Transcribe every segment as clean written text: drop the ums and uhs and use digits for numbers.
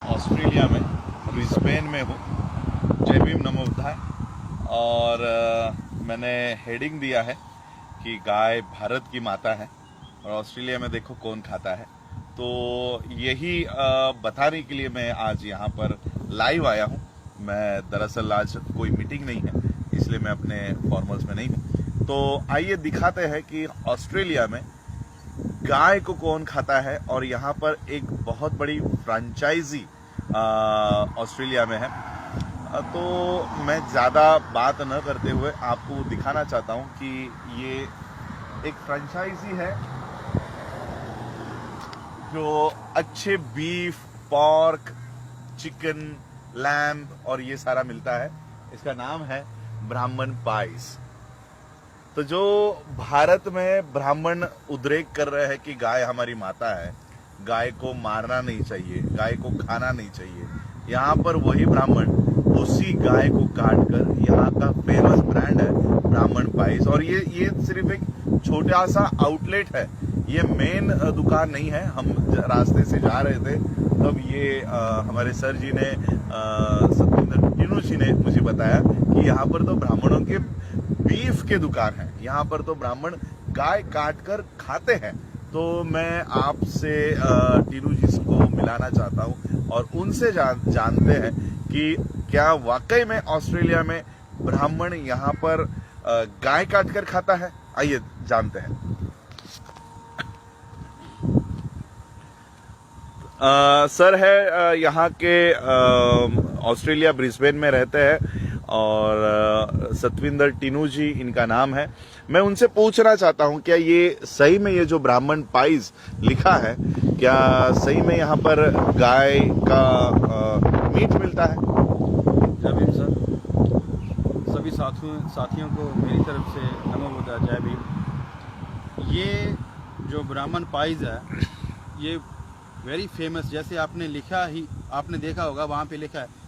Australia में Brisbane में हूँ। जय भीम नमो बुद्धाय। और मैंने हेडिंग दिया है कि गाय भारत की माता है और ऑस्ट्रेलिया में देखो कौन खाता है। तो यही बताने के लिए मैं आज यहाँ पर लाइव आया हूँ। मैं दरअसल आज कोई मीटिंग नहीं है, इसलिए मैं अपने फॉर्मल्स में नहीं हूँ। तो आइए दिखाते हैं कि ऑस्ट्रेलिया में गाय को कौन खाता है। और यहाँ पर एक बहुत बड़ी फ्रेंचाइजी ऑस्ट्रेलिया में है। तो मैं ज़्यादा बात न करते हुए आपको दिखाना चाहता हूँ कि ये एक फ्रेंचाइजी है जो अच्छे बीफ, पॉर्क, चिकन, लैम्ब और ये सारा मिलता है। इसका नाम है ब्राह्मण पाइस। तो जो भारत में ब्राह्मण उद्रेक कर रहे हैं कि गाय हमारी माता है, गाय को मारना नहीं चाहिए, गाय को खाना नहीं चाहिए, यहाँ पर वही ब्राह्मण उसी गाय को काट कर यहाँ का फेमस ब्रांड है ब्राह्मण पाइस। और ये सिर्फ एक छोटा सा आउटलेट है, ये मेन दुकान नहीं है। हम रास्ते से जा रहे थे तब ये हमारे सर जी ने सतविंदर टीनू जी ने मुझे बताया कि यहाँ पर तो ब्राह्मणों के बीफ के दुकान है, यहाँ पर तो ब्राह्मण गाय काट कर खाते हैं। तो मैं आपसे टीनू जी को मिलाना चाहता हूँ और उनसे जानते हैं कि क्या वाकई में ऑस्ट्रेलिया में ब्राह्मण यहाँ पर गाय काट कर खाता है। आइए जानते हैं। सर है यहाँ के ऑस्ट्रेलिया ब्रिस्बेन में रहते हैं और सतविंदर टीनू जी इनका नाम है। मैं उनसे पूछना चाहता हूँ क्या ये सही में ये जो ब्राह्मण पाइस लिखा है, क्या सही में यहाँ पर गाय का मीट मिलता है। जय भीम सर, सभी साथियों को मेरी तरफ से नमो बुद्धाय, जय भीम। ये जो ब्राह्मण पाइस है ये वेरी फेमस, जैसे आपने लिखा ही आपने देखा होगा वहाँ पे लिखा है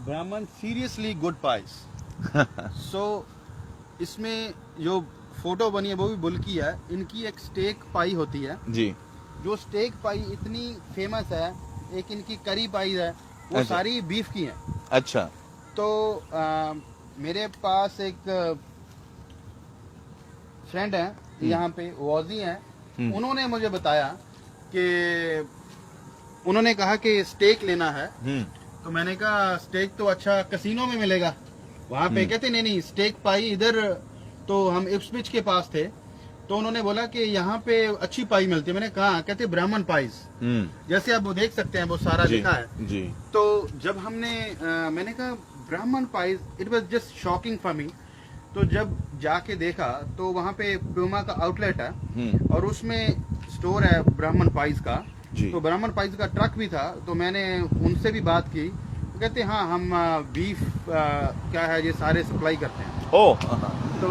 ब्राह्मण सीरियसली गुड पाइस। सो इसमें जो फोटो बनी है वो भी बुल्की है। इनकी एक स्टेक पाई होती है जी, जो स्टेक पाई इतनी फेमस है। एक इनकी करी पाई है, वो अच्छा। सारी बीफ की है। अच्छा। तो मेरे पास एक फ्रेंड है यहाँ पे, वॉजी है। उन्होंने मुझे बताया कि उन्होंने कहा कि स्टेक लेना है। तो मैंने कहा स्टेक तो अच्छा कसिनो में मिलेगा वहाँ पे। कहते नहीं स्टेक पाई इधर। तो हम इप्सविच के पास थे, तो उन्होंने बोला कि यहाँ पे अच्छी पाई मिलती है। मैंने कहा, कहते ब्राह्मण पाइस, जैसे आप वो देख सकते हैं वो सारा लिखा है जी। तो जब हमने मैंने कहा ब्राह्मण price, it was just shocking for me. तो जब जाके देखा तो वहाँ पे प्यूमा का आउटलेट है और उसमें स्टोर है ब्राह्मण पाइस का। तो ब्राह्मण पाइस का ट्रक भी था। तो मैंने उनसे भी बात की, तो कहते हाँ हम बीफ क्या है ये सारे सप्लाई करते हैं। तो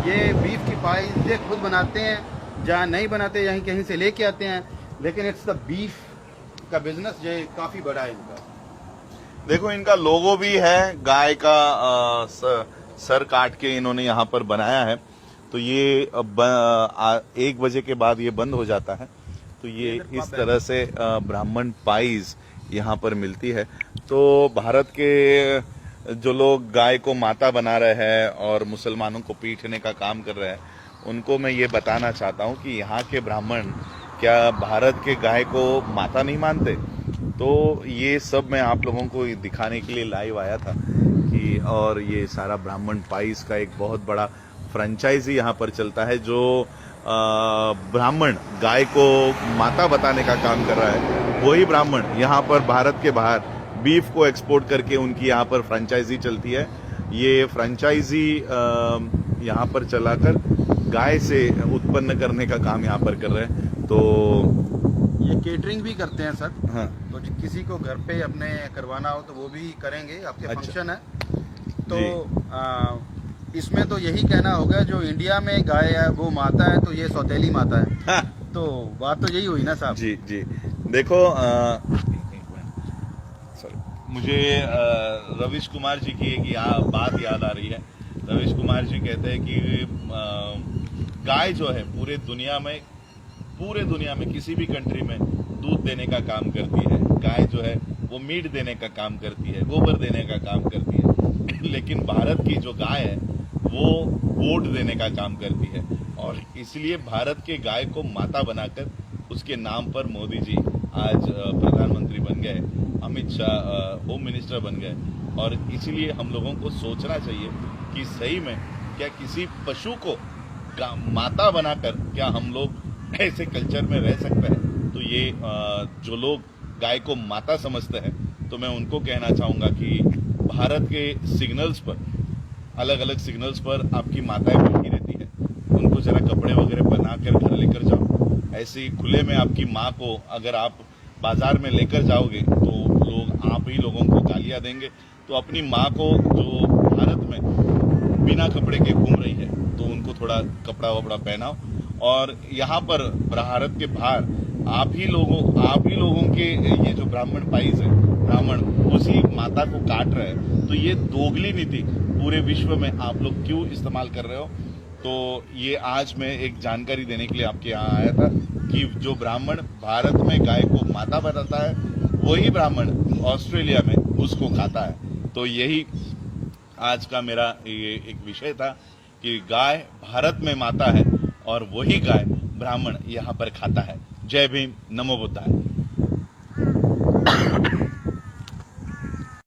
ये बीफ की पाइस ये खुद बनाते हैं, जहाँ नहीं बनाते यहीं कहीं से लेके आते हैं, लेकिन इट्स द बीफ का बिजनेस जो काफी बड़ा है इनका। देखो इनका लोगो भी है, गाय का सर काट के इन्होंने यहाँ पर बनाया है। तो ये 1 बजे के बाद ये बंद हो जाता है। तो ये इस तरह से ब्राह्मण पाइस यहाँ पर मिलती है। तो भारत के जो लोग गाय को माता बना रहे हैं और मुसलमानों को पीटने का काम कर रहे हैं, उनको मैं ये बताना चाहता हूँ कि यहाँ के ब्राह्मण क्या भारत के गाय को माता नहीं मानते। तो ये सब मैं आप लोगों को दिखाने के लिए लाइव आया था कि और ये सारा ब्राह्मण पाइस का एक बहुत बड़ा फ्रेंचाइजी यहाँ पर चलता है जो ब्राह्मण गाय को माता बताने का काम कर रहा है। वही ब्राह्मण यहाँ पर भारत के बाहर बीफ को एक्सपोर्ट करके उनकी यहाँ पर फ्रेंचाइजी चलती है। ये फ्रेंचाइजी यहाँ पर चलाकर गाय से उत्पन्न करने का काम यहाँ पर कर रहे हैं। तो ये केटरिंग भी करते हैं सर। हाँ, तो किसी को घर पे अपने करवाना हो तो वो भी करेंगे। आपके अच्छा। फंक्शन है तो इसमें तो यही कहना होगा, जो इंडिया में गाय है वो माता है तो ये सौतेली माता है। हाँ। तो बात तो यही हुई ना साहब। जी जी। देखो मुझे रविश कुमार जी की एक बात याद आ रही है। रविश कुमार जी कहते हैं कि गाय जो है पूरे दुनिया में किसी भी कंट्री में दूध देने का काम करती है, गाय जो है वो मीट देने का काम करती है, गोबर देने का काम करती है। लेकिन भारत की जो गाय है वो वोट देने का काम करती है, और इसलिए भारत के गाय को माता बनाकर उसके नाम पर मोदी जी आज प्रधानमंत्री बन गए, अमित शाह होम मिनिस्टर बन गए। और इसीलिए हम लोगों को सोचना चाहिए कि सही में क्या किसी पशु को माता बनाकर क्या हम लोग ऐसे कल्चर में रह सकते हैं। तो ये जो लोग गाय को माता समझते हैं, तो मैं उनको कहना चाहूंगा कि भारत के सिग्नल्स पर, अलग अलग सिग्नल्स पर आपकी माताएं बैठी रहती है, उनको जरा कपड़े वगैरह बनाकर घर लेकर जाओ। ऐसे ही खुले में आपकी माँ को अगर आप बाजार में लेकर जाओगे तो लोग आप ही लोगों को गालियां देंगे। तो अपनी माँ को जो भारत में बिना कपड़े के घूम रही है, तो उनको थोड़ा कपड़ा वपड़ा पहनाओ। और यहाँ पर भारत के बाहर आप ही लोगों के ये जो ब्राह्मण पाइज है, ब्राह्मण उसी माता को काट रहे हैं। तो ये दोगली नीति पूरे विश्व में आप लोग क्यों इस्तेमाल कर रहे हो। तो ये आज मैं एक जानकारी देने के लिए आपके यहाँ आया था कि जो ब्राह्मण भारत में गाय को माता बनाता है, वही ब्राह्मण ऑस्ट्रेलिया में उसको खाता है। तो यही आज का मेरा ये एक विषय था कि गाय भारत में माता है और वही गाय ब्राह्मण यहाँ पर खाता है। जय भीम, नमो बुद्धाय।